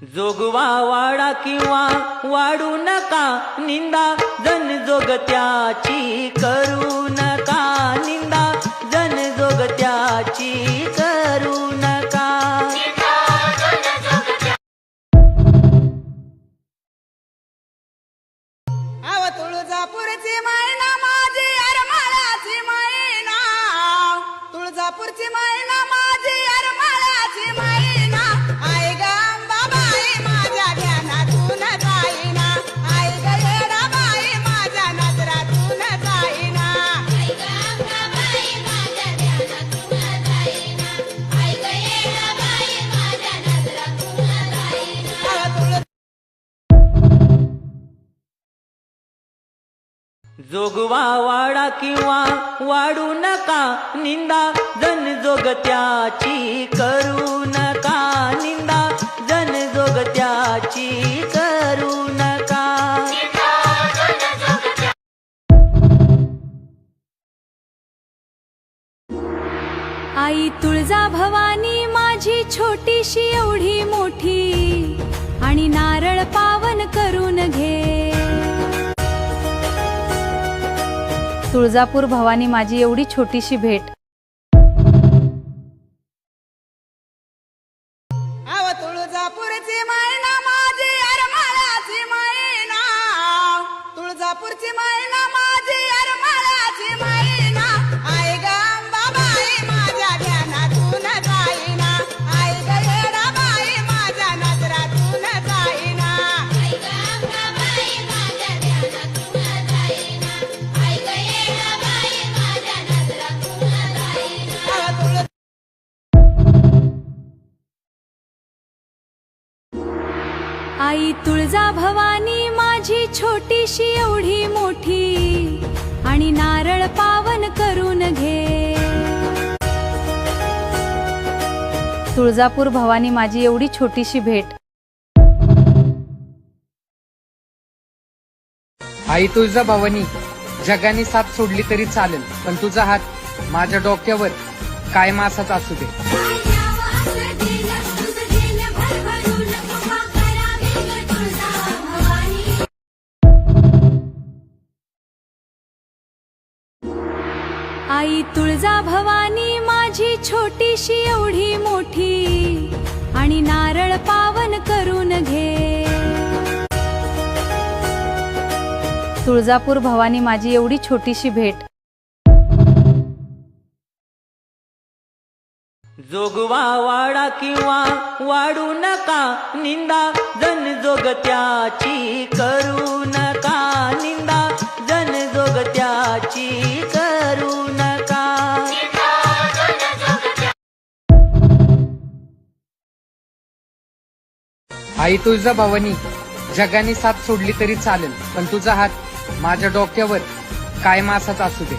जोगवा वाडा किंवा वाढू नका निंदा, जन जोगत्याची करू नका निंदा, जन जोगत्याची करू नका। आव तुळजापूरची मैना माझी अरमाळाची मैना, तुळजापूरची मैना माझी अरमाळाची मैना, आई ग अंबाबाई माझ्या ध्यानातून जाईना, आई ग येडाबाई माझ्या नजरातून जाईना, आई ग अंबाबाई माझ्या ध्यानातून जाईना, आई ग येडाबाई माझ्या नजरातून जाईना। जोगवा वाडा किंवा वाढू नका निंदा, जन जोगत्याची करू नका निंदा, जन जोगत्याची करू नका। आई तुळजा भवानी माझी छोटीशी एवढी मोठी, आणि नारळ पावन करून घे। तुळजापूर भवानी माझी एवढी छोटीशी भेट। आव तुळजापूरची मैना माझी अरमाळाची मैना, तुळजापूरची मैना माझी अरमाळाची मैना, आई ग अंबाबाई माझ्या ध्यानातून जाईना, आई ग येडाबाई माझ्या नजरातून जाईना, आई ग अंबाबाई माझ्या ध्यानातून जाईना, आई ग येडाबाई माझ्या नजरातून जाईना। आई तुळजा भवानी माझी छोटीशी एवढी मोठी, आणि नारळ पावन करून घे। तुळजापूर भवानी माझी एवढी छोटीशी भेट। आई तुळजा भवानी, जगाने साथ सोडली तरी चालेल, पण तुझा हात माझ्या डोक्यावर कायम असाच असू दे। आई तुळजा भवानी माझी छोटीशी एवढी मोठी, आणि नारळ पावन करून घे। तुळजापूर भवानी माझी एवढी छोटीशी भेट। जोगवा वाडा किंवा वाढू नका निंदा, जन जोगत्याची करू नका निंदा, जन जोगत्याची करू नका। आई तुळजा भवानी, जगाने साथ सोडली तरी चालेल, पण तुझा हात माझ्या डोक्यावर कायम असाच असू दे।